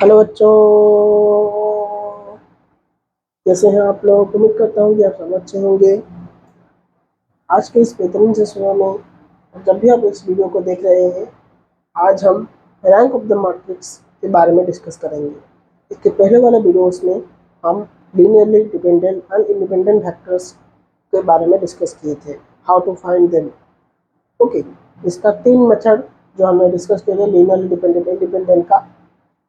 Hello बच्चों, कैसे हैं आप लोग। उम्मीद करता हूँ कि आप सब अच्छे होंगे। आज के इस बेहतरीन सेशन में जब भी आप इस वीडियो को देख रहे हैं, आज हम रैंक ऑफ द मैट्रिक्स के बारे में डिस्कस करेंगे। इसके पहले वाले वीडियोस में हम linearly dependent and independent vectors के बारे में डिस्कस किए थे, how to find them. Okay, इसका 3 मेथड जो हमने डिस्कस किए थे लीनियरली डिपेंडेंट इंडिपेंडेंट का।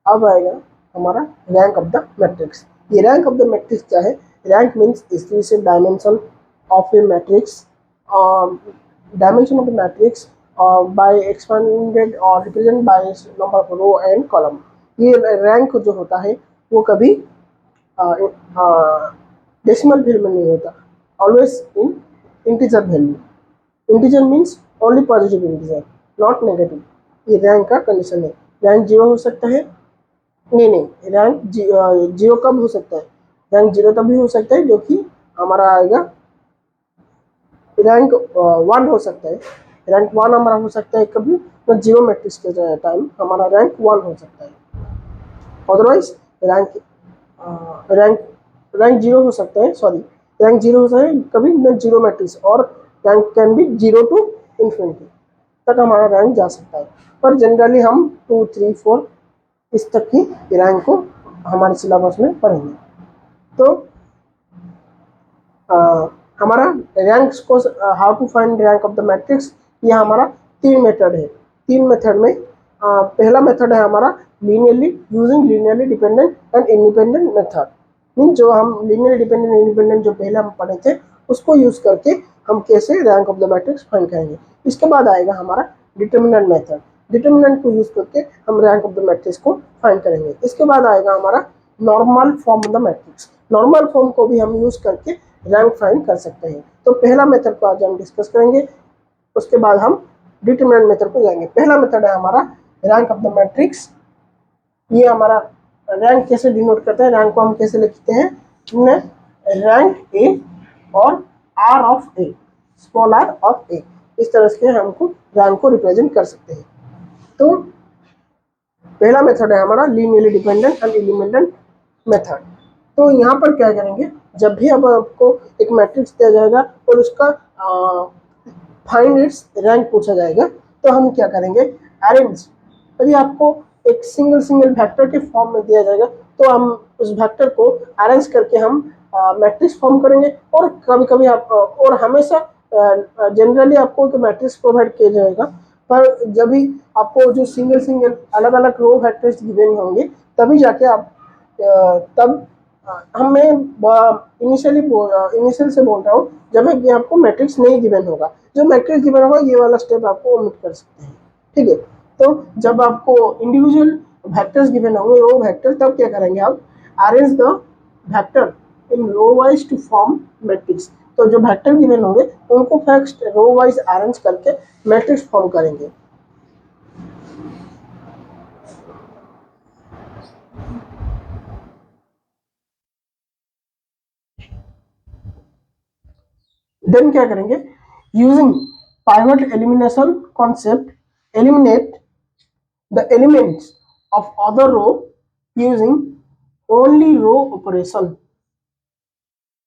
अब आएगा हमारा रैंक ऑफ द मैट्रिक्स। ये रैंक ऑफ द मैट्रिक्स क्या है? Rank means exclusive dimension of a matrix, dimension of the matrix by expanded और represent by number of row and column. ये rank जो होता है वो कभी डेसिमल वैल्यू में नहीं होता, always in integer value. Integer means only positive integer, not negative. ये रैंक का कंडीशन है। रैंक 0 हो सकता है, नहीं, रैंक 0 कब हो सकता है? रैंक 0 तभी हो सकता है जो कि हमारा आएगा रैंक 1 हो सकता है। रैंक 1 हमारा हो सकता है कभी तो 0 मैट्रिक्स के टाइम हमारा रैंक 1 हो सकता है। अदरवाइज रैंक रैंक रैंक 0 हो सकता है, रैंक 0 हो सकता है कभी न 0 मैट्रिक्स, और rank can be 0 to infinity तक हमारा रैंक जा सकता है। पर जनरली हम 2, 3, 4 इस तक की रैंक को हमारे सिलेबस में पढ़ेंगे। तो हमारा रैंक्स को how to find rank of the matrix, यह हमारा 3 मेथड है। 3 मेथड में पहला मेथड है हमारा linearly using linearly dependent and independent method. Mean जो हम लीनियरली डिपेंडेंट इंडिपेंडेंट जो पहले हम पढ़े थे उसको यूज करके हम कैसे rank of the matrix find करेंगे। इसके बाद आएगा हमारा डिटर्मिनेंट मेथड। डिटर्मिनेंट को यूज करके हम रैंक ऑफ द मैट्रिक्स को फाइंड करेंगे। इसके बाद आएगा हमारा normal form of the matrix. Normal form को भी हम यूज करके रैंक फाइंड कर सकते हैं। तो पहला मेथड को आज हम डिस्कस करेंगे, उसके बाद हम डिटरमिनेंट मेथड को जाएंगे। पहला मेथड है हमारा रैंक ऑफ द मैट्रिक्स। ये हमारा रैंक कैसे डिनोट करता है, रैंक को हम कैसे लिखते हैं? रैंक ए और R of A, small R of A, इस तरह से हमको रैंक को रिप्रेजेंट कर सकते हैं। तो पहला मेथड है हमारा linearly dependent and independent method. तो यहाँ पर क्या करेंगे, जब भी अब आपको एक मैट्रिक्स दिया जाएगा और उसका फाइंड इट्स रैंक पूछा जाएगा, तो हम क्या करेंगे, अरेंज। यदि आपको एक सिंगल वेक्टर के फॉर्म में दिया जाएगा तो हम उस वेक्टर को अरेंज करके हम मैट्रिक्स फॉर्म करेंगे। और कभी कभी आप और हमेशा जनरली आपको एक मैट्रिक्स प्रोवाइड किया जाएगा, पर जब भी आपको जो सिंगल अलग अलग रो वेक्टर्स गिवन होंगे तभी जाके आप तब हमें इनिशियल से बोल रहा हूँ, जब भी आपको मैट्रिक्स नहीं गिवन होगा। जो मैट्रिक्स गिवन होगा ये वाला स्टेप आपको ओमिट कर सकते हैं, ठीक है। तो जब आपको इंडिविजुअल वेक्टर्स गिवन होंगे, रो वेक्टर, तब क्या करेंगे आप, arrange the vector in row wise to form matrix. तो जो वेक्टर गिवन होंगे उनको फर्स्ट रो वाइज अरेंज करके मैट्रिक्स फॉर्म करेंगे। देन क्या करेंगे, using pivot elimination concept, eliminate the elements of other row using only row operation.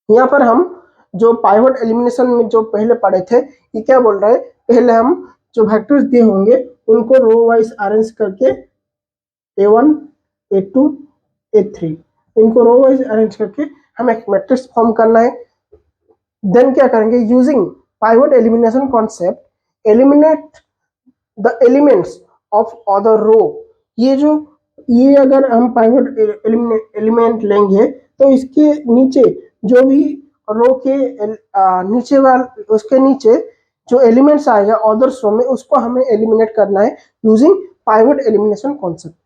यहाँ पर हम जो पाइवट एलिमिनेशन में जो पहले पढ़े थे, ये क्या बोल रहा है, पहले हम जो वेक्टर्स दिए होंगे उनको रो वाइज अरेंज करके A1, A2, A3, इनको रो वाइज अरेंज करके हम एक मैट्रिक्स फॉर्म करना है। देन क्या करेंगे, using pivot elimination concept, eliminate the elements of other row. ये अगर हम पाइवट एलिमेंट लेंगे तो इसके नीचे जो भी रो के नीचे वाले, उसके नीचे जो एलिमेंट्स आएगा अदर्स रो में, उसको हमें एलिमिनेट करना है using pivot elimination concept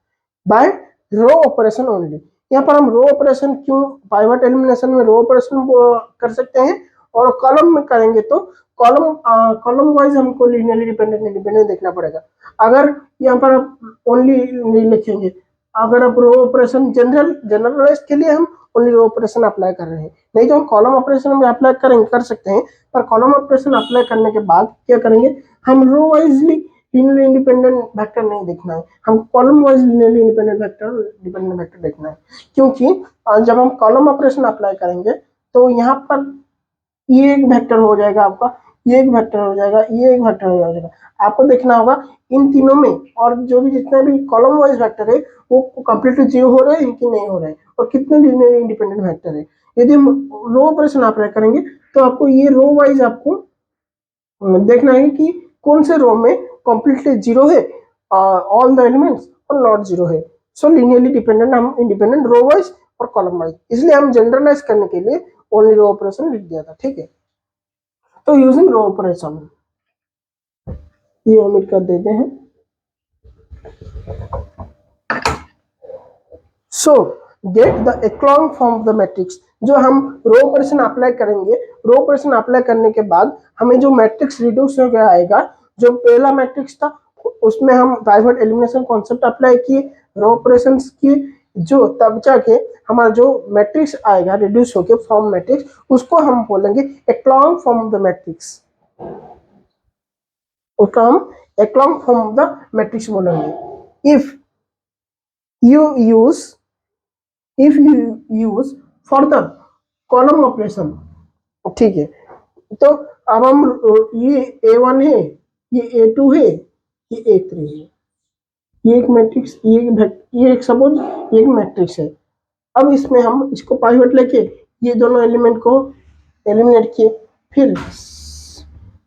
by row operation only. यहाँ पर हम रो ऑपरेशन क्यों, पाइवट एलिमिनेशन में रो ऑपरेशन कर सकते हैं, और कॉलम में करेंगे तो कॉलम वाइज हमको लीनियरली डिपेंडेंट इंडिपेंडेंट देखना पड़ेगा। अगर यहाँ पर आप ओनली नहीं लिखेंगे, अगर आप रो ऑपरेशन जनरलाइज के लिए हम ओनली रो ऑपरेशन अप्लाई कर रहे हैं, नहीं तो हम कॉलम ऑपरेशन में अप्लाई कर सकते हैं। पर कॉलम ऑपरेशन अप्लाई करने के बाद क्या करेंगे, हम रो वाइजली लीनियरली इंडिपेंडेंट वेक्टर नहीं देखना है, हमको column wise linearly independent vector देखना है। क्योंकि जब हम कॉलम ऑपरेशन अप्लाई करेंगे तो यहाँ पर ये एक वेक्टर हो जाएगा आपका, ये एक वेक्टर हो जाएगा, ये एक वेक्टर हो जाएगा। आपको देखना होगा इन तीनों में और जो भी जितने भी कॉलम वाइज वेक्टर है वो कंप्लीटली जीरो हो रहे हैं कि नहीं हो रहे हैं, और कितने लीनियर इंडिपेंडेंट वेक्टर है। यदि हम रो ऑपरेशन अप्लाई करेंगे तो आपको ये रो वाइज आपको देखना है कि कौन से रो में कंप्लीटली जीरो है ऑल द एलिमेंट्स और नॉट जीरो है। सो लीनियरली डिपेंडेंट हम इंडिपेंडेंट रो वाइज और कॉलम वाइज, इसलिए हम जनरलाइज करने के लिए ओनली रो ऑपरेशन लिख दिया था, ठीक है। तो यूजिंग रो ऑपरेशन ये ओमिट कर देते हैं। So get the echelon form of the matrix, जो हम रो ऑपरेशन अप्लाई करेंगे, रो ऑपरेशन अप्लाई करने के बाद हमें जो मैट्रिक्स रिड्यूस हो गया आएगा, जो पहला मैट्रिक्स था उसमें हम पाइवट एलिमिनेशन कॉन्सेप्ट अप्लाई किए, रो ऑपरेशन किए, जो तब जाके हमारा जो मैट्रिक्स आएगा रिड्यूस होके फॉर्म मैट्रिक्स, उसको हम बोलेंगे एक्लॉन्ग फॉर्म ऑफ द मैट्रिक्स, उसका हम एक्लॉन्ग फॉर्म ऑफ द मैट्रिक्स बोलेंगे। If you use for the column operation, ठीक है। तो अब हम ये A1 है, ये A2 है, ये A3 है, ये एक मैट्रिक्स, ये एक सपोज ये एक मैट्रिक्स है। अब इसमें हम इसको पाइवट लेके ये दोनों एलिमेंट को एलिमिनेट किए, फिर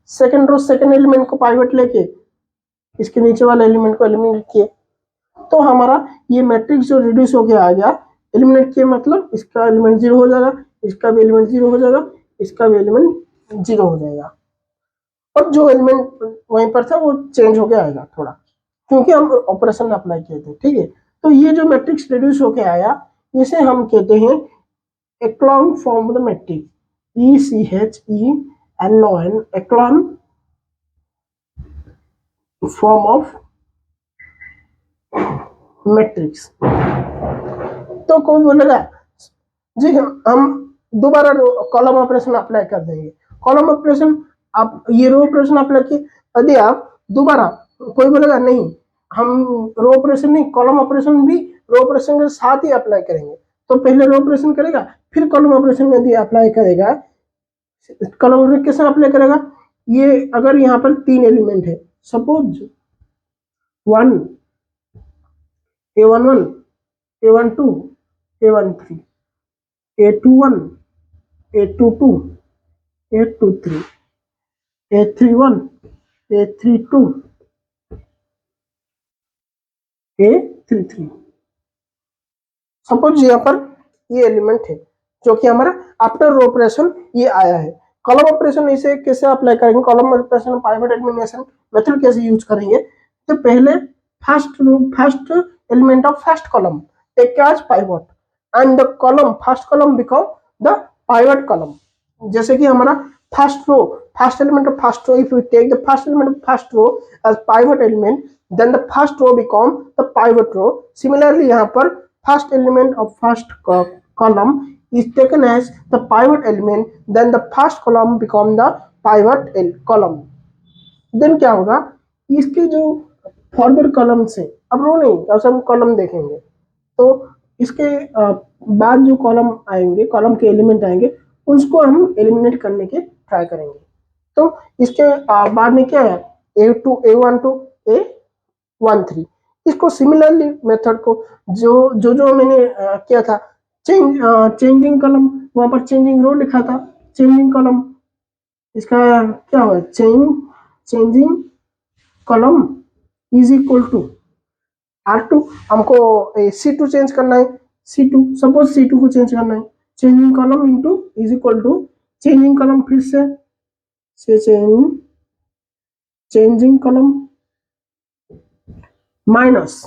सेकंड रो सेकंड एलिमेंट को पाइवट लेके इसके नीचे वाले एलिमेंट को एलिमिनेट किए, तो हमारा ये मैट्रिक्स जो रिड्यूस होके आ गया, एलिमिनेट किए मतलब इसका एलिमेंट जीरो हो जाएगा, इसका भी एलिमेंट जीरो हो जाएगा, इसका भी एलिमेंट जीरो हो जाएगा, और जो एलिमेंट वहीं पर था वो चेंज होके आएगा थोड़ा, क्योंकि हम ऑपरेशन अप्लाई किए थे, ठीक है। तो ये जो मैट्रिक्स रिड्यूस होके आया इसे हम कहते हैं echelon form of the matrix, ECHELON, echelon form of matrix. तो कोई बोलेगा जी हम दोबारा कॉलम ऑपरेशन अप्लाई कर देंगे, कॉलम ऑपरेशन आप ये रो ऑपरेशन अप्लाई किए, यदि आप दोबारा, कोई बोलेगा नहीं हम रो ऑपरेशन नहीं कॉलम ऑपरेशन भी रो ऑपरेशन के साथ ही अप्लाई करेंगे, तो पहले रो ऑपरेशन करेगा फिर कॉलम ऑपरेशन यदि अप्लाई करेगा, कॉलम ऑपरेशन कैसे अप्लाई करेगा, ये अगर यहाँ पर तीन एलिमेंट है, suppose 1 A11 A12 A13 A21 A22 A23 A31 A32 A33, suppose यहाँ पर ये एलिमेंट है जो कि हमारा आफ्टर रो ऑपरेशन ये आया है। कॉलम ऑपरेशन इसे कैसे अप्लाई करेंगे, column operation pivot elimination method कैसे यूज करेंगे, तो पहले first element of first column take as pivot and the column first column become the pivot column. जैसे कि हमारा first row first element of first row, if we take the first element of first row as pivot element then the first row become the pivot row. Similarly यहाँ पर first element of first column is taken as the pivot element, then the first column become the pivot column. Then क्या होगा, इसके जो further column से, अब रो नहीं अब हम कॉलम देखेंगे, तो इसके बाद जो कॉलम आएंगे, कॉलम के एलिमेंट आएंगे, उसको हम एलिमिनेट करने के ट्राई करेंगे। तो इसके बाद में क्या है, A2 A12 A13, इसको सिमिलरली मेथड को जो मैंने किया था, चेंजिंग कॉलम, वहां पर चेंजिंग रो लिखा था, चेंजिंग कॉलम इसका क्या हुआ, changing column is equal to R2, हमको C2 चेंज करना है, C2 सपोज C2 को चेंज करना है, changing column into is equal to changing column, फिर से changing column minus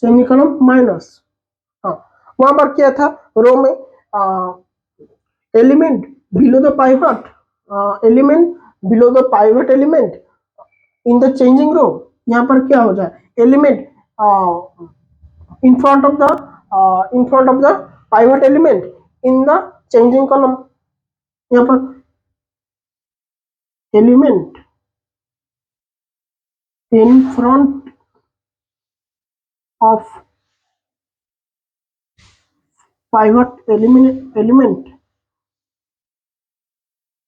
changing column minus, हाँ वहां पर क्या था, रो में element below the pivot, element below the pivot element in the changing row, यहाँ पर क्या हो जाए, element in front of the pivot element in the changing column, यहाँ पर element in front of pivot element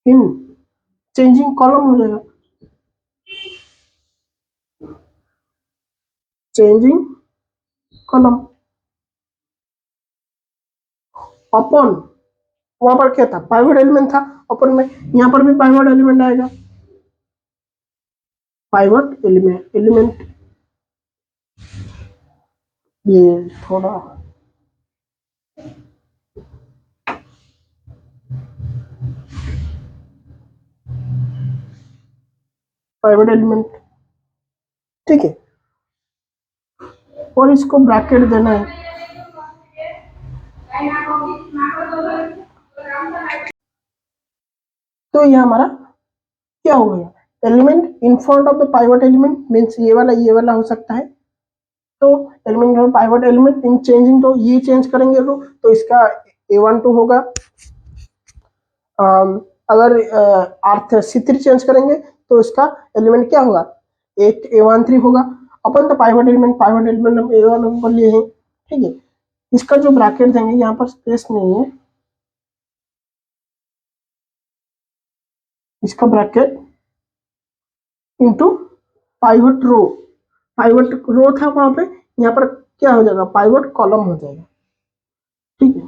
in changing column हो जाएगा, changing column upon, वहां पर क्या था, पाइवट एलिमेंट था अपन में, यहाँ पर भी पाइवट एलिमेंट आएगा, पाइवट एलिमेंट ये थोड़ा पाइवट एलिमेंट, ठीक है, और इसको ब्रैकेट देना है, तो ये हमारा क्या हो गया, element in front of the pivot element means ये वाला हो सकता है, तो एलिमेंट और पाइवट एलिमेंट इन चेंजिंग, तो ये चेंज करेंगे तो इसका A12 होगा, अगर अर्थ C3 चेंज करेंगे तो इसका एलिमेंट क्या होगा, A13 होगा, अपन तो पाइवट एलिमेंट हम A1 नंबर लिए हैं, ठीक है, इसका जो ब्रैकेट देंगे, यहाँ पर स्पेस नहीं है, इसका ब्रैकेट इंटू पाइवट रो था वहां पे, यहाँ पर क्या हो जाएगा, पाइवट कॉलम हो जाएगा, ठीक है,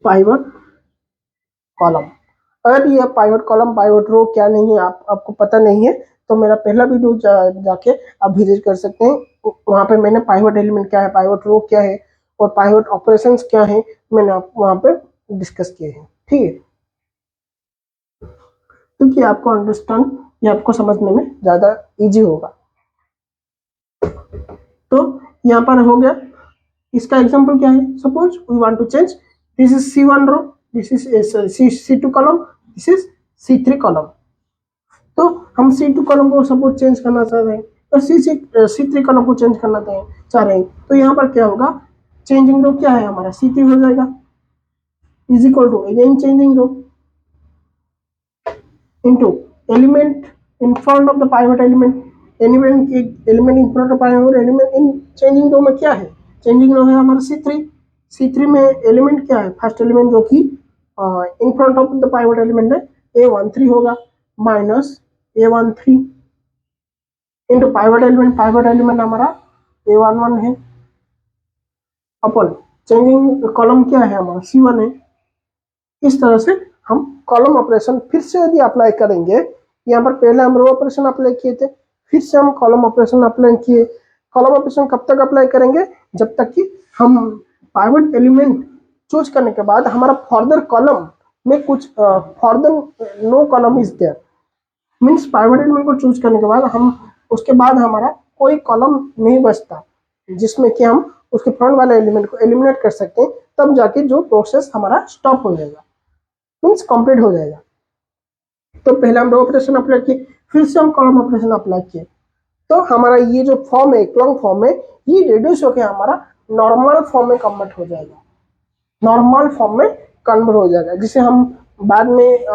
पाइवट कॉलम। अगर ये पाइवट कॉलम पाइवट रो क्या नहीं है आपको पता नहीं है, तो मेरा पहला वीडियो जाके आप विजिट कर सकते हैं, वहां पे मैंने पाइवट एलिमेंट क्या है, पाइवट रो क्या है, और पाइवट ऑपरेशंस क्या है, मैंने आपको वहां पे डिस्कस किए हैं, ठीक है, क्योंकि आपको अंडरस्टैंड या आपको समझने में ज्यादा इजी होगा। तो यहाँ पर हो गया, इसका एग्जांपल क्या है, suppose we want to change, this is C1 row, this is C2 column, this is C3 column, तो हम C2 कॉलम को सपोज चेंज करना चाह रहे हैं, तो C3 कॉलम को चेंज करना चाह रहे हैं, तो यहाँ पर क्या होगा, चेंजिंग रो क्या है हमारा, C3 हो जाएगा, is equal to again changing row into element in front of the pivot element, element in front of pivot element in changing row में क्या है, चेंजिंग रो है हमारा C3 में एलिमेंट क्या है, फर्स्ट एलिमेंट जो कि इन front of the pivot element है A13 होगा, minus A13 into pivot element हमारा A11 है, अपन चेंजिंग कॉलम क्या है हमारा C1 है। इस तरह से हम कॉलम ऑपरेशन फिर से यदि अप्लाई करेंगे, यहाँ पर पहले हम रो ऑपरेशन अप्लाई किए थे, फिर से हम कॉलम ऑपरेशन अप्लाई किए, कॉलम ऑपरेशन कब तक अप्लाई करेंगे, जब तक कि हम पाइवट एलिमेंट चूज करने के बाद हमारा फर्दर कॉलम में कुछ further no column is there, means pivot element को चूज करने के बाद हम उसके बाद हमारा कोई कॉलम नहीं बचता जिसमें कि हम उसके फ्रंट वाले एलिमेंट को एलिमिनेट कर सकते हैं, तब जाके जो प्रोसेस हमारा स्टॉप हो जाएगा, मीन्स कंप्लीट हो जाएगा। तो पहले हम रो ऑपरेशन अप्लाई किए, फिर से हम कॉलम ऑपरेशन अप्लाई किए, तो हमारा ये जो फॉर्म है, इक्लोन फॉर्म है, ये रिड्यूस होकर हमारा नॉर्मल फॉर्म में कन्वर्ट हो जाएगा, नॉर्मल फॉर्म में कन्वर्ट हो जाएगा, जिसे हम बाद में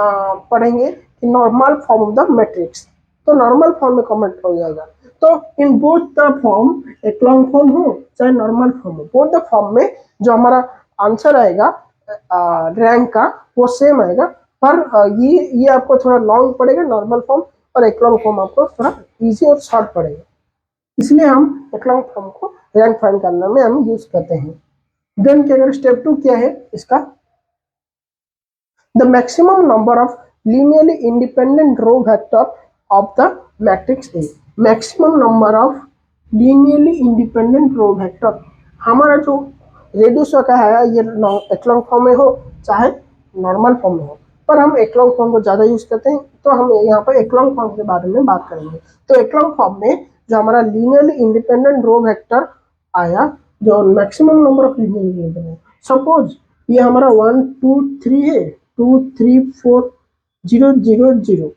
पढ़ेंगे कि normal form of the matrix, तो नॉर्मल फॉर्म में कन्वर्ट हो जाएगा। तो in both the form, echelon form हो चाहे नॉर्मल फॉर्म हो, बोथ द फॉर्म में जो हमारा आंसर आएगा रैंक का वो सेम आएगा, पर ये आपको थोड़ा लॉन्ग पड़ेगा नॉर्मल फॉर्म, और इक्लोन फॉर्म आपको थोड़ा इजी और शॉर्ट पड़ेगा, इसलिए हम इक्लोन फॉर्म को रैंक फाइंड करने में हम यूज करते हैं। देन क्या अगर स्टेप 2 क्या है इसका, the maximum number of linearly independent row vector of the matrix A, maximum number of linearly independent row vector, हमारा जो रेडियस का है ये इक्लोन फॉर्म में हो चाहे नॉर्मल फॉर्म में हो, पर हम इक्लोन फॉर्म को ज्यादा यूज करते हैं, तो हम यहाँ पर इक्लोन फॉर्म के बारे में बात करेंगे। तो इक्लोन फॉर्म में जो हमारा लीनियरली इंडिपेंडेंट रो वेक्टर आया, जो maximum number of linearly independent, suppose ये हमारा 1 2 3 है, 2 3 4 0 0 0,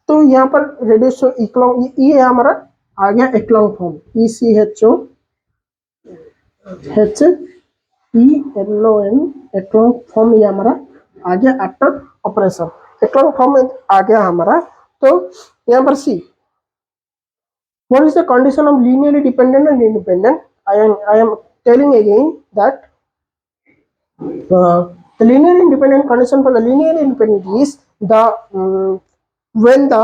तो यहाँ पर रेडियस इक्लोन ये हमारा आ गया echelon form, ECHO HELON echelon form, ये हमारा आ गया आफ्टर ऑपरेशन, इक्लोन फॉर्म में आ गया हमारा तो यहाँ पर सी, what is the condition of linearly dependent and independent? I am telling again that the linear independent condition for the linear independent is the when the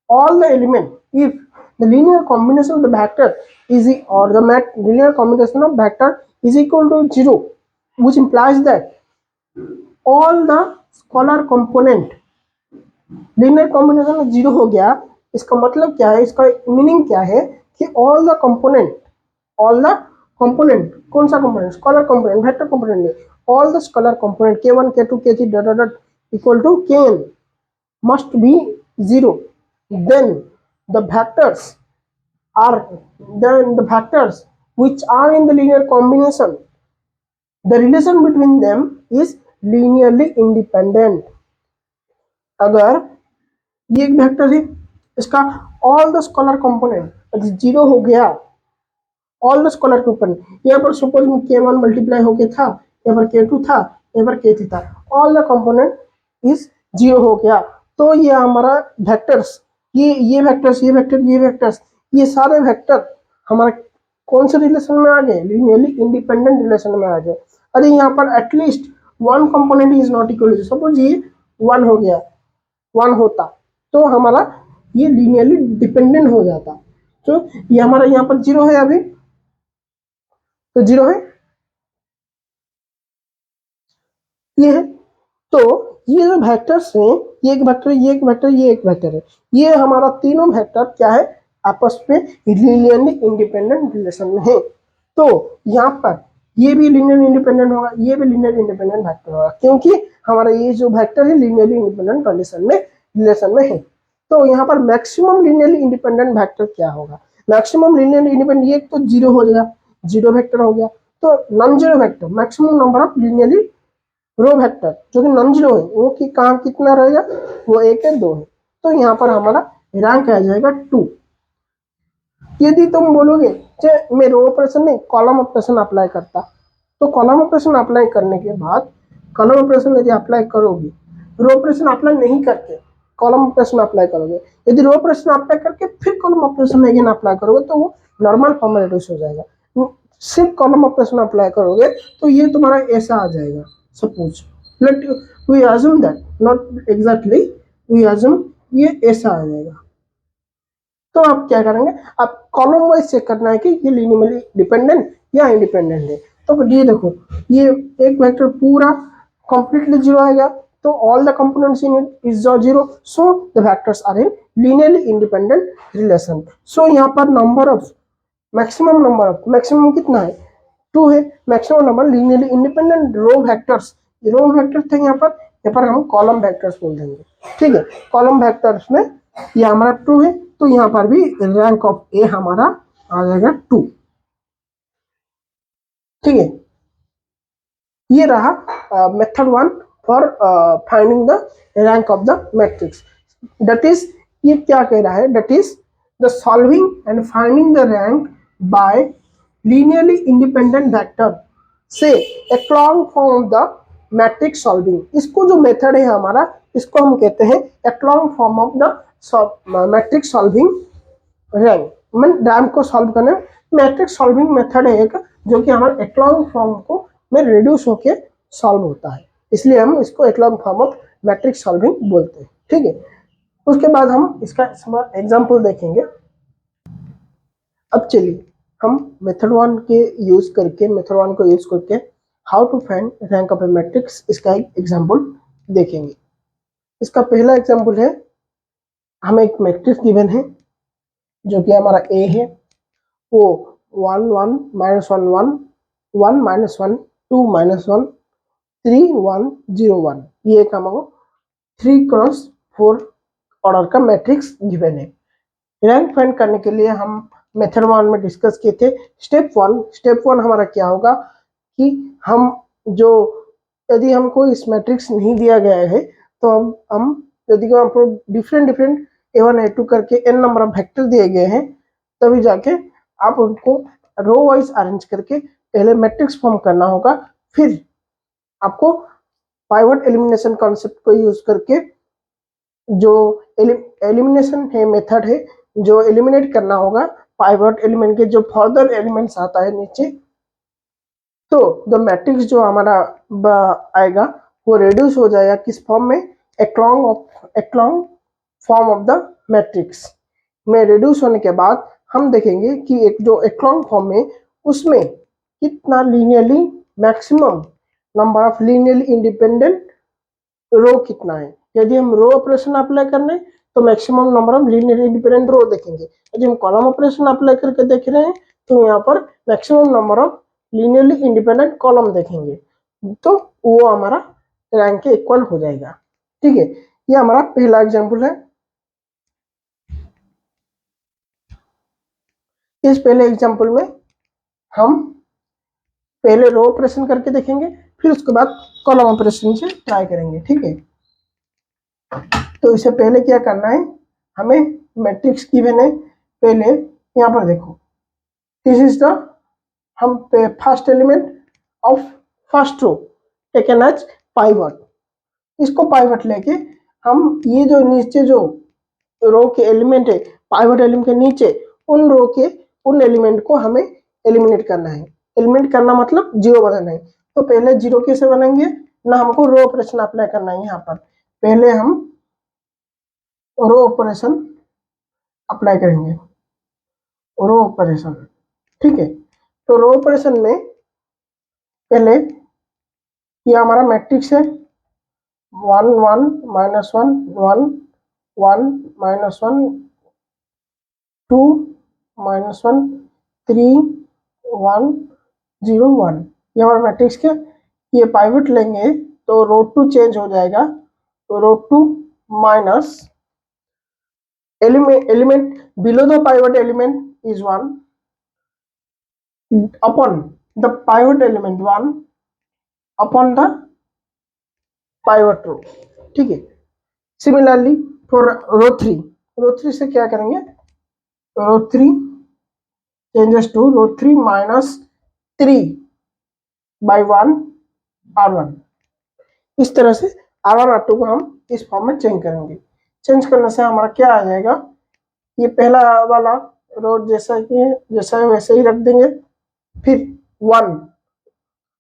all the element, if the linear combination of the vector is or the linear combination of vector is equal to 0, which implies that all the scalar component linear combination 0 हो गया। इसका मतलब क्या है, इसका meaning क्या है कि ऑल द कंपोनेंट कौन सा component, scalar component, vector component नहीं, all the scalar component k1 k2 k3 dot dot equal to kn must be 0, then the vectors which are in the linear combination, the relation between them is linearly independent। अगर ये एक vector है, इसका all the scalar component 0 हो गया, all the scalar component, यहाँ पर suppose में k1 मल्टीप्लाई हो गया था, यहाँ पर k2 था, यहाँ पर k3 था, ऑल द कंपोनेंट इज 0 हो गया, तो ये हमारा वेक्टर्स, ये वेक्टर्स, ये वेक्टर, ये वेक्टर्स, ये सारे वेक्टर हमारा कौन से रिलेशन में आ गए, लीनियरली इंडिपेंडेंट रिलेशन में आ गए। अरे यहाँ पर at least one component is not equal to, suppose ये 1 हो गया, 1 होता तो हमारा ये लीनियरली डिपेंडेंट हो जाता, तो ये हमारा यहाँ पर 0 है, अभी तो 0 है, ये है, तो ये जो वेक्टर्स हैं, ये एक वेक्टर, ये एक वेक्टर, ये एक वेक्टर है, ये हमारा तीनों वेक्टर क्या है, आपस में लीनियरली इंडिपेंडेंट रिलेशन में है। तो यहाँ पर ये भी लीनियर इंडिपेंडेंट होगा, ये भी लीनियर इंडिपेंडेंट वेक्टर होगा, क्योंकि हमारा ये जो वेक्टर है लीनियरली इंडिपेंडेंट रिलेशन में है। तो यहाँ पर मैक्सिमम लीनियरली इंडिपेंडेंट वेक्टर क्या होगा, मैक्सिमम लीनियरली इंडिपेंडेंट, ये तो 0 हो जाएगा, 0 वेक्टर हो गया, तो non zero vector maximum number of linearly row vector जो कि नॉन जीरो है वो कि कहाँ कितना रहेगा, वो 1 है 2 है, तो यहाँ पर हमारा रैंक आ जाएगा 2। यदि तुम बोलोगे मैं रो ऑपरेशन नहीं कॉलम ऑपरेशन अप्लाई करता, तो कॉलम ऑपरेशन अप्लाई करने के बाद कॉलम ऑपरेशन यदि अप्लाई करोगे, रो ऑपरेशन अप्लाई नहीं करके कॉलम ऑपरेशन अप्लाई करोगे, यदि रो ऑपरेशन अप्लाई करके फिर कॉलम ऑपरेशन अगेन अप्लाई करोगे तो वो नॉर्मल फॉर्म में रिड्यूस हो जाएगा। सिर्फ कॉलम ऑपरेशन अप्लाई करोगे तो ये तुम्हारा ऐसा आ जाएगा, suppose let we assume that, not exactly we assume ये ऐसा आ जाएगा, तो आप क्या करेंगे, आप कॉलम वाइज चेक करना है कि ये लीनियरली डिपेंडेंट या इंडिपेंडेंट है। तो ये देखो ये एक वेक्टर पूरा कंप्लीटली 0 आएगा, तो all the components in it is 0, so the vectors are in linearly independent relation. So यहाँ पर नंबर ऑफ मैक्सिमम कितना है, 2 है, maximum number linearly independent row vectors थे, यहाँ पर हम कॉलम वेक्टर्स बोल देंगे, ठीक है, कॉलम वेक्टर्स में ये हमारा 2 है, तो यहाँ पर भी रैंक ऑफ ए हमारा आ जाएगा 2, ठीक है। ये रहा method 1 for finding the rank of the matrix, that is ये क्या कह रहा है, that is the solving and finding the rank by linearly independent vector से echelon form the matrix solving. इसको जो मेथड है हमारा, इसको हम कहते हैं echelon form of the matrix solving rank, rank को सॉल्व करने मैट्रिक्स सॉल्विंग मेथड है एक, जो कि हमारे एक्लॉन्ग फॉर्म को में रिड्यूस होके सॉल्व होता है, इसलिए हम इसको एक्लॉन्ग फॉर्म ऑफ मैट्रिक्स सॉल्विंग बोलते हैं, ठीक है। उसके बाद हम इसका एग्जांपल देखेंगे। अब चलिए हम मेथड 1 को यूज करके how to find rank of a matrix, इसका एक एग्जांपल देखेंगे। इसका पहला एग्जांपल है, हमें एक मैट्रिक्स गिवन है जो कि हमारा ए है, वो 1 1 -1 1 1 -1 2 -1 3 1 0 1, ये एक हमको 3x4 ऑर्डर का मैट्रिक्स गिवन है। रैंक फाइंड करने के लिए हम मेथड 1 में डिस्कस किए थे स्टेप वन हमारा क्या होगा कि हम जो यदि हमको इस मैट्रिक्स नहीं दिया गया है तो हम यदि हमको डिफरेंट A1 A2 करके n नंबर ऑफ वेक्टर दिए गए हैं, तभी जाके आप उनको रो वाइज अरेंज करके पहले मैट्रिक्स फॉर्म करना होगा, फिर आपको पाइवट एलिमिनेशन कॉन्सेप्ट को यूज करके जो एलिमिनेशन है मेथड है, जो एलिमिनेट करना होगा पाइवट एलिमेंट के जो फर्दर एलिमेंट्स आता है नीचे, तो द मैट्रिक्स जो हमारा आएगा वो रिड्यूस हो जाएगा किस फॉर्म में, एक्लॉन्ग फॉर्म ऑफ द मैट्रिक्स में रिड्यूस होने के बाद हम देखेंगे कि एक जो एक्लॉन्ग फॉर्म में उसमें कितना linearly maximum number of linearly independent row कितना है। यदि हम रो ऑपरेशन अप्लाई कर रहे हैं तो maximum number of linear independent row देखेंगे। यदि हम कॉलम ऑपरेशन अप्लाई करके देख रहे हैं तो यहाँ पर maximum number of linearly independent column देखेंगे, तो वो हमारा रैंक के इक्वल हो जाएगा। ठीक है, ये हमारा पहला एग्जाम्पल है। इस पहले एग्जाम्पल में हम पहले रो ऑपरेशन करके देखेंगे, फिर उसके बाद कॉलम ऑपरेशन से ट्राई करेंगे। ठीक है, तो इससे पहले क्या करना है, हमें मैट्रिक्स गिवन है, पहले यहाँ पर देखो दिस इज द हम first element of first row taken as pivot. इसको पाइवट लेके हम ये जो नीचे जो रो के एलिमेंट है पाइवट एलिमेंट के नीचे उन रो के उन एलिमेंट को हमें एलिमिनेट करना है। एलिमिनेट करना मतलब जीरो बनाना है। तो पहले जीरो कैसे बनाएंगे ना, हमको रो ऑपरेशन अप्लाई करना है। यहाँ पर पहले हम रो ऑपरेशन अप्लाई करेंगे, रो ऑपरेशन। ठीक है, तो रो ऑपरेशन में पहले ये हमारा मैट्रिक्स है 1 1 -1 1 1 -1 2 -1 3 1 0 1, ये हमारा मैट्रिक्स के। ये पाइवट लेंगे तो रो 2 चेंज हो जाएगा, तो रो 2 minus element below the pivot element is 1 upon the pivot element 1 upon the pivot row। ठीक है, सिमिलरली फॉर रो 3 से क्या करेंगे, रो 3 changes to row 3 -3 by 1 R1। इस तरह से R1 R2 को हम इस फॉर्म में चेंज करेंगे। चेंज करने से हमारा क्या आ जाएगा, ये पहला वाला रो जैसा है वैसे ही रख देंगे, फिर 1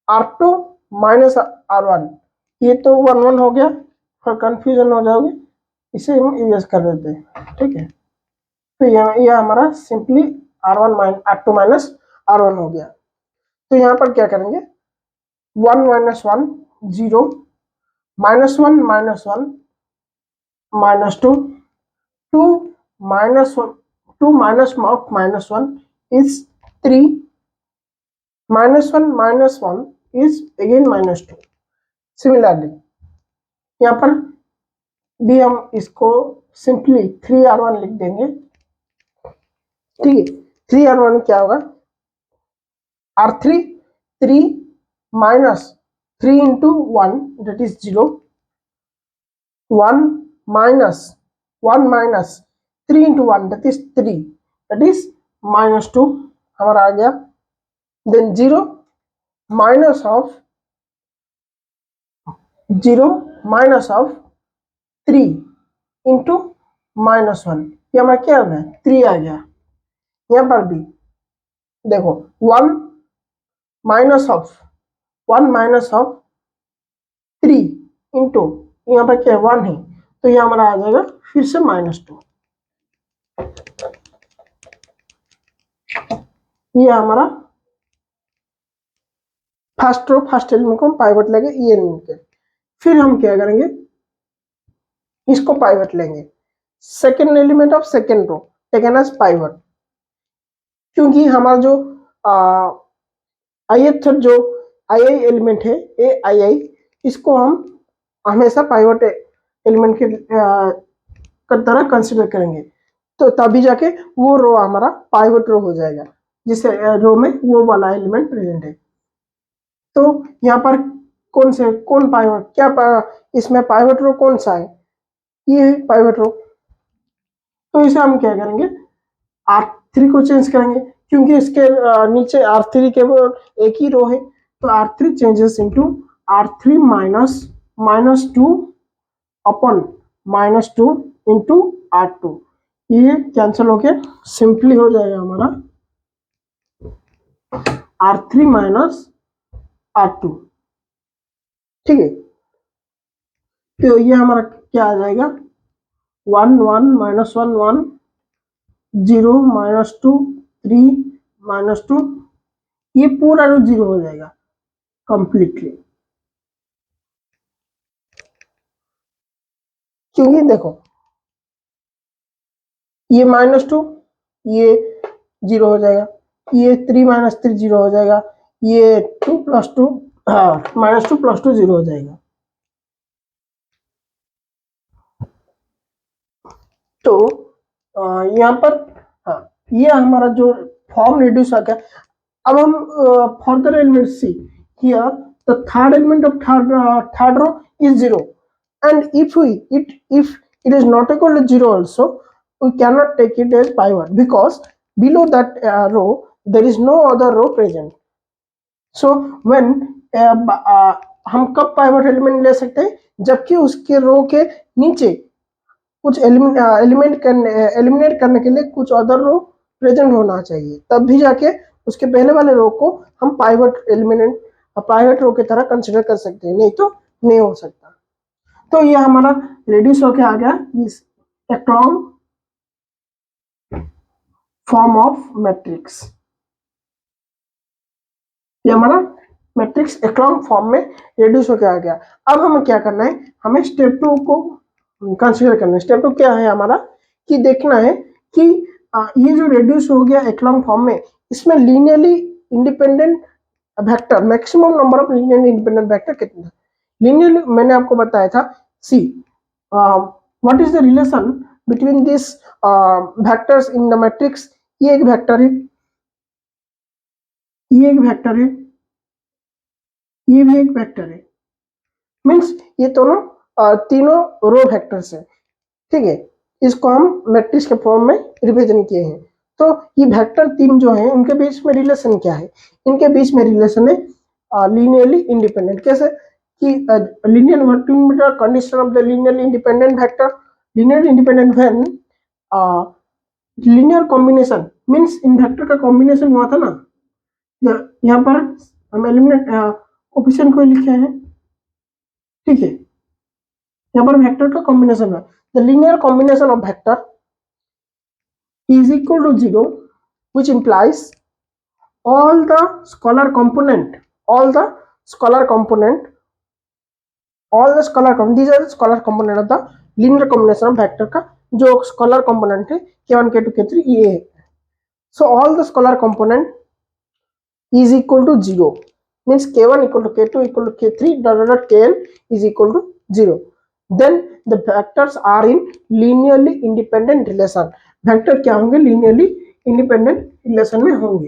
R2 माइनस R1, ये तो 1 1 हो गया, फिर कंफ्यूजन हो जाओगे, इसे हम इरेज कर देते हैं। ठीक है, तो ये हमारा सिंपली R2 माइनस R1 हो गया। तो यहाँ पर क्या करेंगे, 1 -1 0 -1 -1 -2 2 -1 2 -1 is 3 -1 -1 is again -2। सिमिलरली यहाँ पर भी हम इसको सिंपली 3R1 लिख देंगे। ठीक है, 3R1 क्या होगा, R3 3 -3 into 1 that is 0 1 minus 3 into 1 that is 3 that is -2 हमारा आ गया। देन 0 minus of 3 into -1, ये हमारा क्या हो गया, 3 आ गया। यहाँ पर भी देखो 1 minus of 3 into यहाँ पर क्या 1 है, तो ये हमारा आ जाएगा फिर से -2। ये हमारा फर्स्ट एलिमेंट को हम पाइवट लेंगे, ये एलिमेंट के। फिर हम क्या करेंगे, इसको पाइवट लेंगे, second element of second row taken as pivot, क्योंकि हमारा जो आई एलिमेंट है ai इसको हम हमेशा पाइवट एलिमेंट के तरह कंसिडर करेंगे, तो तभी जाके वो रो हमारा पाइवट रो हो जाएगा जिस रो में वो वाला एलिमेंट प्रेजेंट है। तो यहाँ पर कौन पाइवट, इसमें पाइवट रो कौन सा है, ये है पाइवट रो। तो इसे हम क्या करेंगे, R3 को चेंज करेंगे, क्योंकि इसके नीचे R3 केवल एक ही रो है, तो R3 changes into R3 -2 upon -2 into R2, ये कैंसिल होके सिंपली हो जाएगा हमारा R3 माइनस R2। ठीक है, तो ये हमारा क्या आ जाएगा 1 1 -1 1 0 -2 3 -2, ये पूरा रो 0 हो जाएगा कंप्लीटली। क्योंकि देखो ये -2 ये 0 हो जाएगा, ये 3 -3 0 हो जाएगा, ये 2 + 2 -2 + 2 0 हो जाएगा। तो यहाँ पर हाँ, ये हमारा जो फॉर्म रिड्यूस आ गया। अब हम further element see here the third element of third row is 0, and if it is not equal to 0 also, we cannot take it as pivot because below that row there is no other row present. So when हम कब pivot element ले सकते हैं, जबकि उसके रो के नीचे कुछ एलिमेंट एलिमिनेट करने के लिए कुछ अदर रो प्रेजेंट होना चाहिए, तब भी जाके उसके पहले वाले रो को हम पाइवट रो की तरह कंसिडर कर सकते हैं, नहीं तो नहीं हो सकता। तो ये हमारा रिड्यूस होके आ गया इस एक्लॉन फॉर्म ऑफ मैट्रिक्स। ये हमारा मैट्रिक्स एक्लॉन फॉर्म में रिड्यूस होके आ गया। अब हमें क्या करना है, हमें स्टेप 2 को कंसीडर करना है। स्टेप 2 क्या है हमारा, कि देखना है कि ये जो रिड्यूस हो गया एक्लॉन फॉर्म में, इसमें linearly independent vector, maximum number of linearly independent vector कितना है। लीनियरली मैंने आपको बताया था, see what is the relation between this vectors in the matrix. ये एक वेक्टर है, ये एक वेक्टर है, ये भी एक वेक्टर है, मीन्स ये दोनों तीनों रो वेक्टर्स है। ठीक है, इसको हम मैट्रिक्स के फॉर्म में रिप्रेजेंट किए हैं। तो ये वेक्टर तीन जो है, इनके बीच में रिलेशन क्या है, इनके बीच में रिलेशन है लीनियरली इंडिपेंडेंट। कैसे कि linear multimeter condition of the linearly independent vector, linearly independent when linear combination, means in vector का कॉम्बिनेशन हुआ था ना, यहाँ पर हम एलिमिनेट कोफिशिएंट को लिखे हैं। ठीक है, यहाँ पर वेक्टर का कॉम्बिनेशन है, the linear combination of vector is equal to 0, which implies all the scalar component, these are the scalar component of the linear combination of vector का जो scalar component है k1 k2 k3 ये है। So all the scalar component is equal to 0, means k1 equal to k2 equal to k3 dot kn is equal to 0, then the vectors are in linearly independent relation। Vector क्या होंगे, linearly independent relation में होंगे।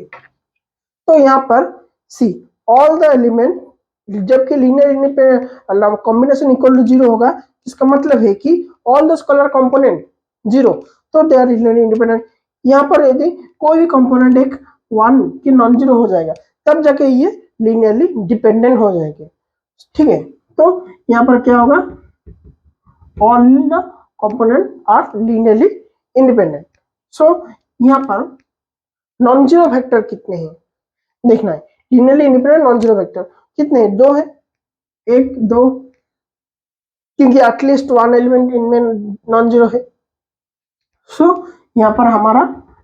तो यहाँ पर see all the element, जबकि linear combination equal to 0 होगा, इसका मतलब है कि ऑल द स्केलर कंपोनेंट 0, तो दे आर लीनियरली इंडिपेंडेंट। यहाँ पर यदि कोई भी कंपोनेंट एक 1 की नॉन जीरो हो जाएगा, तब जाके ये लीनियरली डिपेंडेंट हो जाएंगे। ठीक है, तो यहाँ पर क्या होगा, all the component are linearly independent. So यहाँ पर नॉन जीरो वेक्टर कितने हैं देखना है, linearly independent non zero vector कितने हैं, 2 है, 1 2, क्योंकि एटलीस्ट 1 एलिमेंट इनमें नॉन जीरो है। सो यहाँ पर हमारा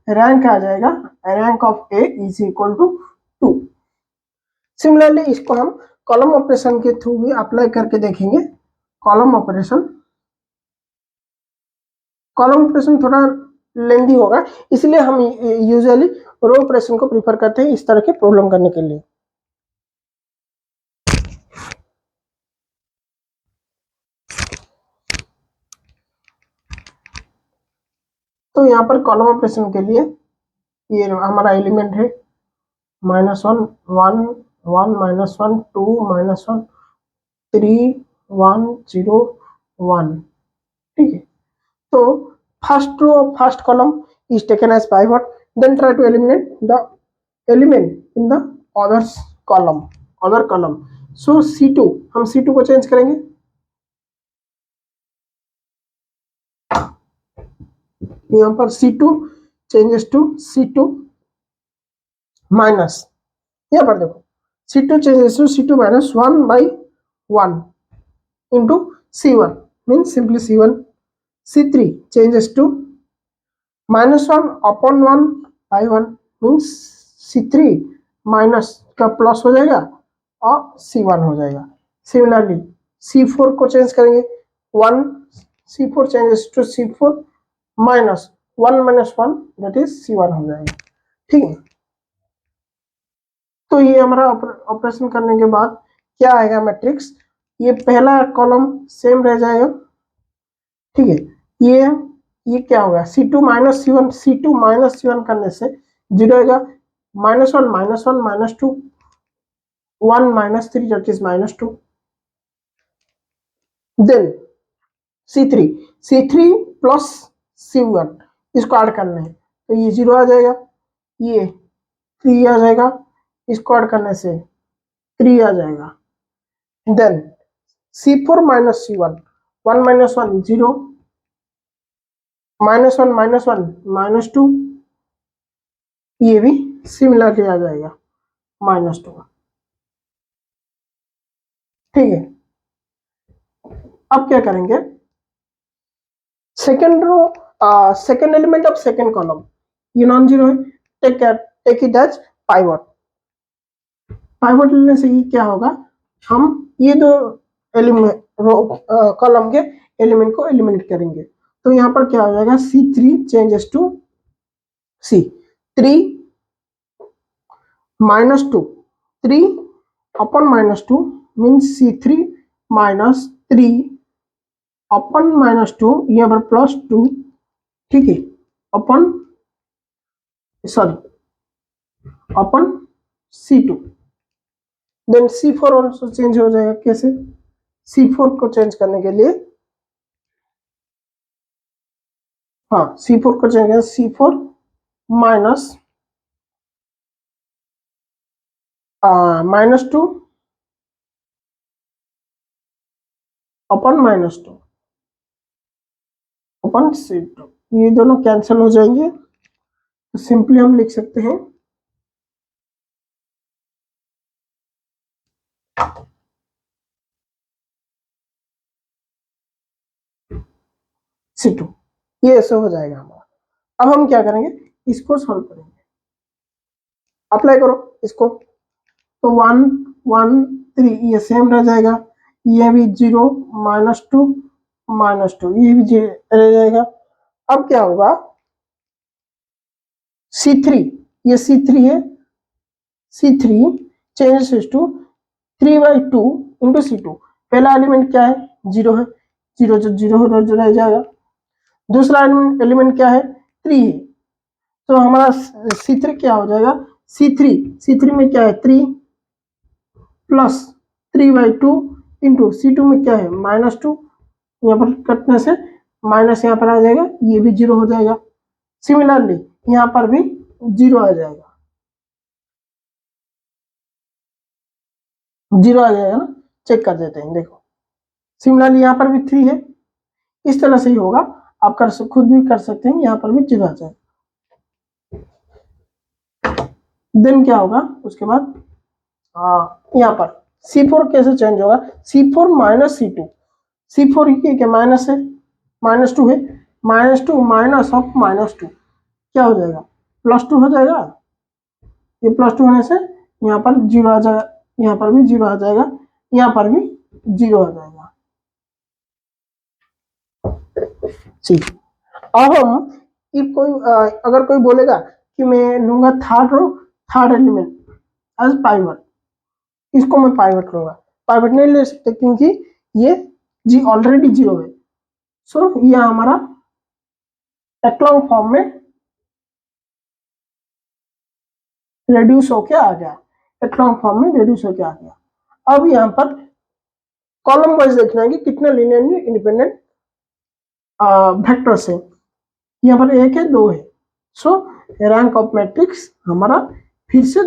रैंक आ जाएगा, rank of A is equal to 2। Similarly इसको हम कॉलम ऑपरेशन के थ्रू भी अप्लाई करके देखेंगे। कॉलम ऑपरेशन थोड़ा लेंदी होगा, इसलिए हम यूजुअली रो ऑपरेशन को प्रीफर करते हैं इस तरह के प्रॉब्लम करने के लिए। तो यहाँ पर कॉलम ऑपरेशन के लिए ये हमारा एलिमेंट है -1 1 1 -1 2 -1 3 1 0 1। ठीक है, तो first row of first column is taken as pivot, then try to eliminate the element in the other column। So C2 हम C2 को चेंज करेंगे, यहाँ पर C2 changes to C2 minus, यहाँ पर देखो C2 changes to C2 minus 1/1 into C1 means simply C1. C3 changes to -1 upon 1/1 means C3 minus का plus हो जाएगा और C1 हो जाएगा। सिमिलरली C4 को चेंज करेंगे, 1 C4 changes to C4 minus 1 minus 1 that is C1 हो जाएगा। ठीक है, तो ये हमारा ऑपरेशन करने के बाद क्या आएगा मैट्रिक्स, ये पहला कॉलम सेम रह जाएगा। ठीक है, ये क्या होगा C2 minus C1, C2 minus C1 करने से 0 आएगा, -1 -1 -2 1 -3 that is -2। Then C3 plus C1 इसको ऐड करना है तो ये 0 आ जाएगा, ये 3 आ जाएगा, इसको ऐड करने से 3 आ जाएगा। Then C4 minus C1 1 minus 1 0 -1 -2 ये भी सिमिलरली आ जाएगा -2। ठीक है, अब क्या करेंगे, second row second element of second column ये नॉन जीरो है, take it as pivot. Pivot लेने से ये क्या होगा, हम ये दो एलिमेंट कॉलम के एलिमेंट को एलिमिनेट करेंगे। तो यहाँ पर क्या हो जाएगा, C3 changes to C3 -2 3 upon -2 means C3 minus 3 upon -2 यहाँ पर +2, ठीक है, अपन C2। Then C4 also change हो जाएगा। कैसे, C4 को चेंज करने के लिए, हाँ C4 को चेंज करें, C4 माइनस -2 अपन -2 अपन C2, ये दोनों कैंसिल हो जाएंगे। तो सिंपली हम लिख सकते हैं C2, ये ऐसे हो जाएगा हमारा। अब हम क्या करेंगे, इसको सॉल्व करेंगे, अप्लाई करो इसको, तो 1 1 3 ये सेम रह जाएगा, ये भी 0 -2 ये भी रह जाएगा। अब क्या होगा, C3 ये C3 है, C3 changes to 3/2 into C2। पहला एलिमेंट क्या है, 0 है, 0 जो 0 रह जाएगा। दूसरा एलिमेंट क्या है, 3 है, तो हमारा C3 क्या हो जाएगा, C3 में क्या है 3 प्लस 3/2 इंटू C2 में क्या है -2, यहाँ पर कटने से माइनस यहाँ पर आ जाएगा, ये भी 0 हो जाएगा। सिमिलरली यहाँ पर भी 0 आ जाएगा, 0 आ जाएगा ना, चेक कर देते हैं, देखो सिमिलरली यहाँ पर भी 3 है, इस तरह से ही होगा, आप खुद भी कर सकते हैं, यहाँ पर भी 0 आ जाएगा। देन क्या होगा उसके बाद, यहाँ पर C4 कैसे चेंज होगा, C4 माइनस C2, C4 ही क्या माइनस है, -2 है, -2 माइनस ऑफ -2 क्या हो जाएगा, +2 हो जाएगा। ये +2 होने से यहाँ पर 0 आ जाएगा, यहाँ पर भी 0 आ जाएगा, यहाँ पर भी 0 आ जाएगा। ठीक, अब हम अगर कोई बोलेगा कि मैं लूंगा थर्ड एलिमेंट एज पाइवट, इसको मैं पाइवट लूंगा, पाइवट नहीं ले सकते क्योंकि ये जी ऑलरेडी 0 है। सो ये हमारा एक्लॉन्ग फॉर्म में रेड्यूस होके आ गया, एक्लॉन्ग फॉर्म में रेड्यूस होके आ गया। अब यहाँ पर कॉलम वाइज देखना है कि कितने लीनियरली इंडिपेंडेंट वेक्टर्स है, यहाँ पर 1 है 2 है। सो रैंक ऑफ मैट्रिक्स हमारा फिर से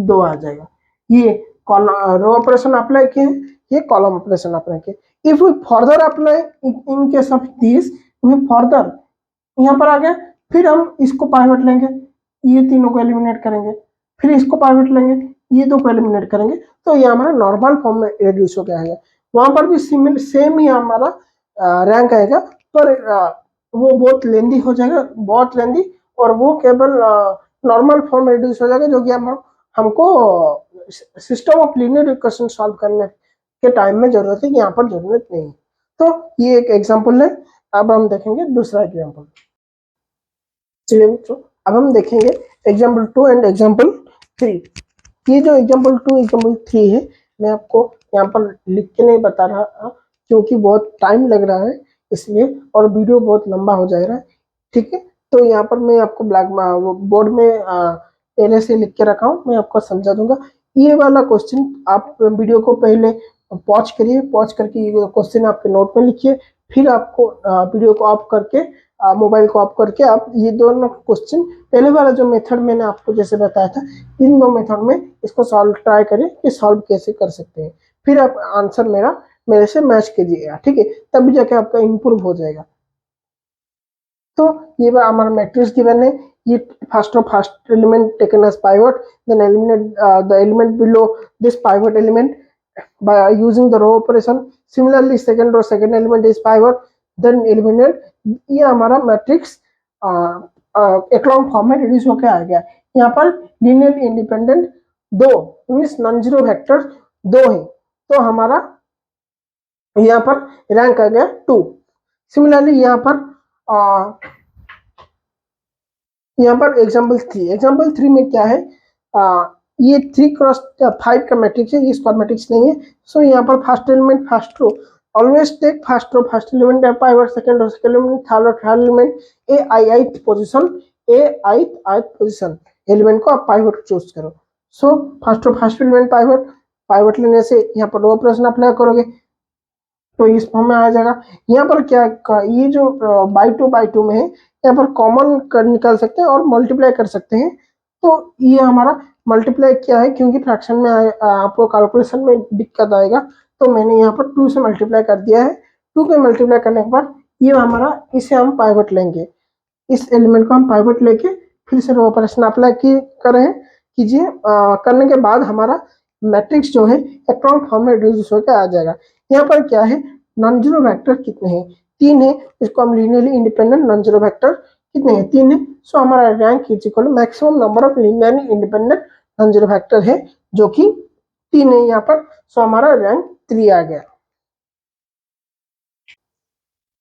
2 आ जाएगा। ये रो ऑपरेशन अप्लाई किए, ये कॉलम ऑपरेशन अप्लाई किए। If we further apply in case of this, we further यहाँ पर आ गया। फिर हम इसको पाइवट लेंगे, ये तीनों को एलिमिनेट करेंगे, फिर इसको पाइवट लेंगे, ये दो को एलिमिनेट करेंगे, तो ये हमारा नॉर्मल फॉर्म में रिड्यूस हो गया है। वहां पर भी सेम ही हमारा रैंक आएगा, पर वो बहुत लेंदी हो जाएगा, बहुत लेंदी, और वो केवल नॉर्मल फॉर्म में रिड्यूस हो जाएगा, जो कि हमको system of linear equation solve करने के टाइम में जरूरत है, यहाँ पर जरूरत नहीं है। तो ये एक एग्जाम्पल है। अब हम देखेंगे दूसरा एग्जाम्पल। चलिए मित्रों, अब हम देखेंगे एग्जाम्पल 2 एंड एग्जाम्पल 3। ये जो एग्जाम्पल 2 एग्जाम्पल 3 है, मैं आपको यहाँ पर लिख के नहीं बता रहा क्योंकि बहुत टाइम लग रहा है इसलिए, और वीडियो बहुत लंबा हो जाएगा, ठीक है। तो यहाँ पर मैं आपको ब्लैक बोर्ड में पहले से लिख के रखा हूँ, मैं आपको समझा दूंगा। ये वाला क्वेश्चन आप वीडियो को पहले पॉज करिए, पॉज करके ये क्वेश्चन आपके नोट में लिखिए, फिर आपको वीडियो को ऑफ करके, मोबाइल को ऑफ करके आप ये दोनों क्वेश्चन, पहले वाला जो मेथड मैंने आपको जैसे बताया था, इन दो मेथड में इसको सॉल्व ट्राई करें कि सॉल्व कैसे कर सकते हैं, फिर आप आंसर मेरे से मैच कीजिएगा, ठीक है, तभी जाके आपका इम्प्रूव हो जाएगा। तो ये हमारा मैट्रिक्स गिवन है, ये first element taken as pivot, then eliminate the element below this pivot element by using the row operation. Similarly second element is pivot, then eliminate। ये हमारा मैट्रिक्स एक्लॉन्ग फॉर्म में रिड्यूस होकर आ गया। यहाँ पर लीनियरली इंडिपेंडेंट दो मीन्स नॉन जीरो वेक्टर दो है, तो हमारा यहाँ पर रैंक आ गया 2। सिमिलरली यहाँ पर एग्जाम्पल 3 में क्या है, ये 3x5 का मैट्रिक्स है, ये स्क्वायर मैट्रिक्स नहीं है। सो यहाँ पर first element first row, always take first row, first element है pivot, second row second element, third element, a ith position element को आप पाइवट चूज करो। सो फर्स्ट एलिमेंट पाइवट लेने से यहाँ पर रो ऑपरेशन अप्लाई करोगे तो इस फॉर्म में आ जाएगा। यहाँ पर क्या, ये जो बाई टू में है, यहाँ पर कॉमन निकाल सकते हैं और मल्टीप्लाई कर सकते हैं। तो ये हमारा मल्टीप्लाई क्या है, क्योंकि फ्रैक्शन में आपको कैलकुलेशन में दिक्कत आएगा, तो मैंने यहाँ पर 2 से मल्टीप्लाई कर दिया है। 2 के मल्टीप्लाई करने के बाद ये हमारा, इसे हम पाइवट लेंगे, इस एलिमेंट को हम पाइवट लेके फिर से रो ऑपरेशन अप्लाई कीजिए, करने के बाद हमारा मैट्रिक्स जो है एक्लॉन्ग फॉर्म में रिड्यूस होकर आ जाएगा। यहाँ पर क्या है, नॉन जीरो वेक्टर कितने हैं, 3 है, इसको हम linearly independent non zero vector कितने हैं, 3 है। सो हमारा rank is equal to maximum number of linearly independent non zero vector है, जो कि 3 है यहाँ पर। सो हमारा रैंक 3 आ गया।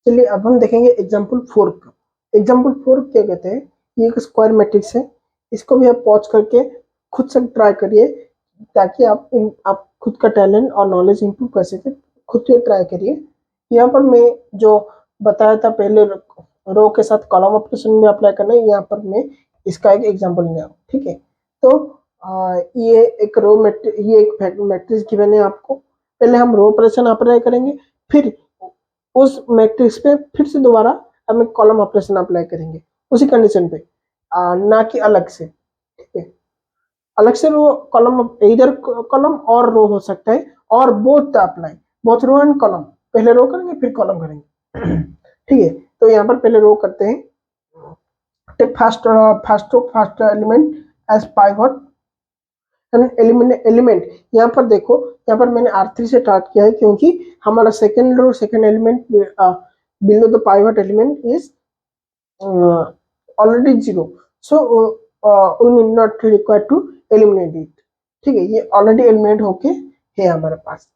चलिए अब हम देखेंगे एग्जाम्पल 4 का। एग्जाम्पल 4 क्या कहते हैं, ये एक स्क्वायर मैट्रिक्स है, इसको भी आप पॉज करके खुद से ट्राई करिए, ताकि आप खुद का टैलेंट और नॉलेज इंप्रूव कर सके, खुद से ट्राई करिए। यहाँ पर मैं जो बताया था पहले, रो के साथ कॉलम ऑपरेशन में अप्लाई करना है, यहाँ पर मैं इसका एक एग्जाम्पल ले आऊँ, ठीक है। तो ये एक मैट्रिक्स गिवन है आपको, पहले हम रो ऑपरेशन अप्लाई करेंगे, फिर उस मैट्रिक्स पे फिर से दोबारा हम एक कॉलम ऑपरेशन अप्लाई करेंगे उसी कंडीशन पे, ना कि अलग से, ठीक है। अलग से रो कॉलम, इधर कॉलम और रो हो सकता है, और both apply, both row and column, पहले रो करेंगे फिर कॉलम करेंगे, ठीक है। तो यहाँ पर पहले रो करते हैं, take first element as pivot element. यहाँ पर देखो, यहाँ पर मैंने R3 से स्टार्ट किया है, क्योंकि हमारा second row second element below the pivot element is already 0, so we need not require to eliminate it, ठीक है, ये ऑलरेडी एलिमिनेट होके है हमारे पास।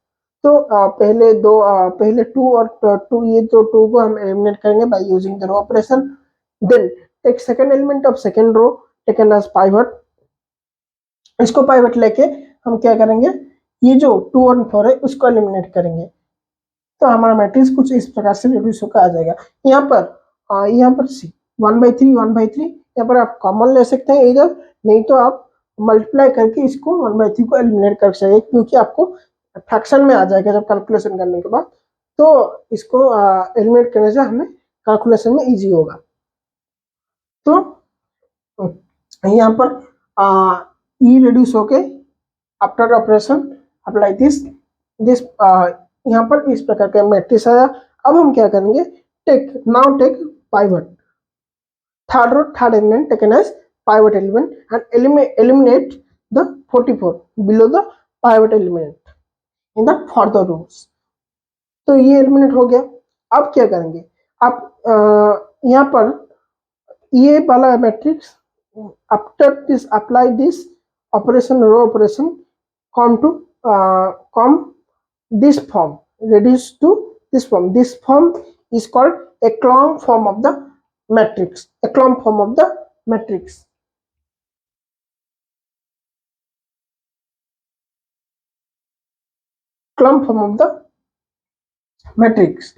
तो पहले 2 और 2, ये तो 2 को हम एलिमिनेट करेंगे by using the row operation. Then take second element of second row taken as pivot, इसको पाइवट लेके हम क्या करेंगे, ये जो 2 और 4 है उसको एलिमिनेट करेंगे, तो हमारा मैट्रिक्स कुछ इस प्रकार से रिड्यूस होकर आ जाएगा। यहाँ पर सी 1/3 1/3, यहाँ पर आप कॉमन ले सकते हैं इधर, नहीं तो आप मल्टीप्लाई करके इसको 1/3 को एलिमिनेट कर सकते हैं, क्योंकि आपको फ्रैक्शन में आ जाएगा जब कैलकुलेशन करने के बाद, तो इसको एलिमिनेट करने से हमें कैलकुलेशन में इजी होगा। तो यहाँ पर ई रिड्यूस होके आफ्टर ऑपरेशन अप्लाई दिस यहाँ पर इस प्रकार का मैट्रिक्स आया। अब हम क्या करेंगे, take pivot, third row, third element taken as pivot element and eliminate the 44 below the pivot element in the further rows. तो ये एलिमिनेट हो गया। अब क्या करेंगे, आप यहाँ पर ये वाला matrix after this apply this operation, row operation, come this form, reduce to this form. This form is called echelon form of the matrix. Echelon form of the matrix. Echelon form of the matrix.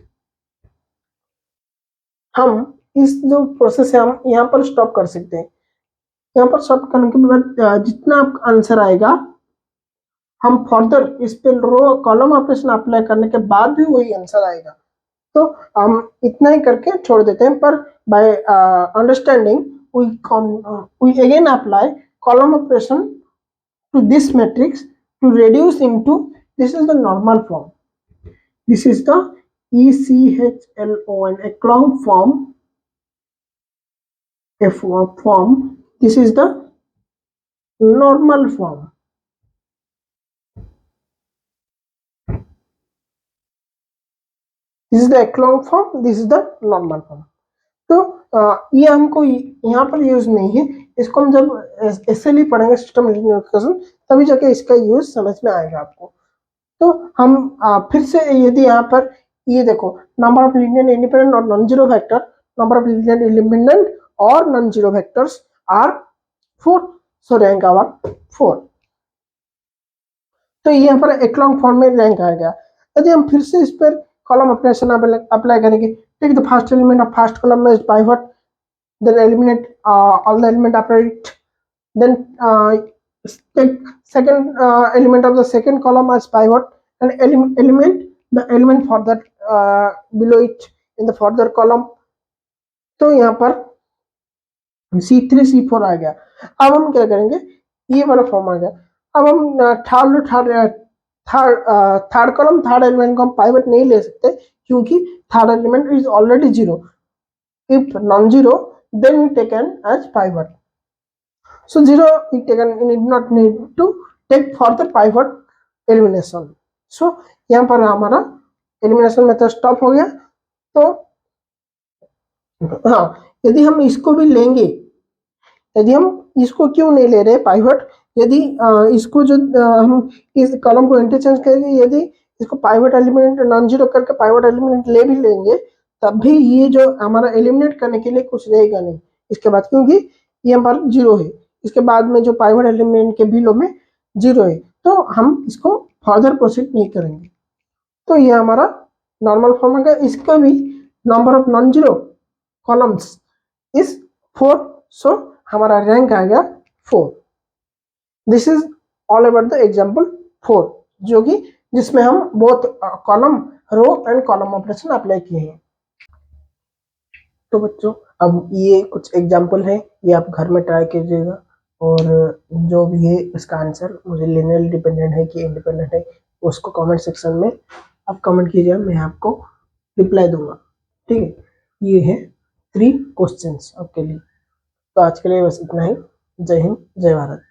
हम इस जो process है हम यहाँ पर stop कर सकते हैं। यहाँ पर स्टॉप करने के बाद जितना आपका आंसर आएगा हम फर्दर इस पे रो कॉलम ऑपरेशन अप्लाई करने के बाद भी वही आंसर आएगा। तो हम इतना ही करके छोड़ देते हैं, पर by understanding we again apply column operation to this matrix to reduce into, this is the normal form, this is the ECHLON, echelon form, form, this is the normal form. This is the echelon form, this is the normal form. तो ये हमको यहाँ पर use नहीं है, इसको हम जब एसएलई पढ़ेंगे सिस्टम लिनियर, तभी जाके इसका यूज समझ में आएगा आपको। तो हम फिर से यदि यहाँ पर ये देखो नंबर ऑफ लीनियर इंडिपेंडेंट और non zero vector, number of linear independent और non zero vectors are 4, so rank our 4। तो यहाँ पर echelon फॉर्म में रैंक आ गया। यदि हम फिर से इस पर कॉलम ऑपरेशन अप्लाई करेंगे, take the first element of first column as pivot, then eliminate all the element after it, then take second element of the second column as pivot and element the element further below it in the further column। तो यहाँ पर C3 C4 आ गया। अब हम क्या करेंगे, ये वाला फॉर्म आ गया। अब हम थर्ड कॉलम थर्ड एलिमेंट को हम पाइवट नहीं ले सकते क्योंकि third element is already zero. If non zero then we taken as pivot. So 0 we taken, need not need to take further pivot elimination. So यहाँ पर हमारा elimination मेथड स्टॉप हो गया। तो हाँ, यदि हम इसको भी लेंगे, यदि हम इसको क्यों नहीं ले रहे पाइवट, यदि इसको जो हम इस कॉलम को इंटरचेंज करेंगे, यदि इसको पाइवट एलिमेंट नॉन जीरो करके पाइवट एलिमेंट ले भी लेंगे तब भी ये जो हमारा एलिमिनेट करने के लिए कुछ रहेगा नहीं इसके बाद, क्योंकि ये हमारा जीरो है। इसके बाद में जो पाइवट एलिमेंट के बिलो में जीरो है, तो हम इसको फर्दर प्रोसीड नहीं करेंगे। तो ये हमारा नॉर्मल फॉर्म है। इसका भी number of non zero columns is 4, so हमारा रैंक आएगा 4। This is all about the example 4, जो कि जिसमें हम both column row and column operation apply किए हैं। तो बच्चों अब ये कुछ एग्जाम्पल है, ये आप घर में ट्राई कीजिएगा और जो भी है इसका आंसर मुझे लिनियरली डिपेंडेंट है कि इंडिपेंडेंट है उसको कमेंट सेक्शन में आप कमेंट कीजिए, मैं आपको रिप्लाई दूंगा। ठीक है, ये है 3 क्वेश्चंस आपके लिए। तो आज के लिए बस इतना ही। जय हिंद, जय भारत।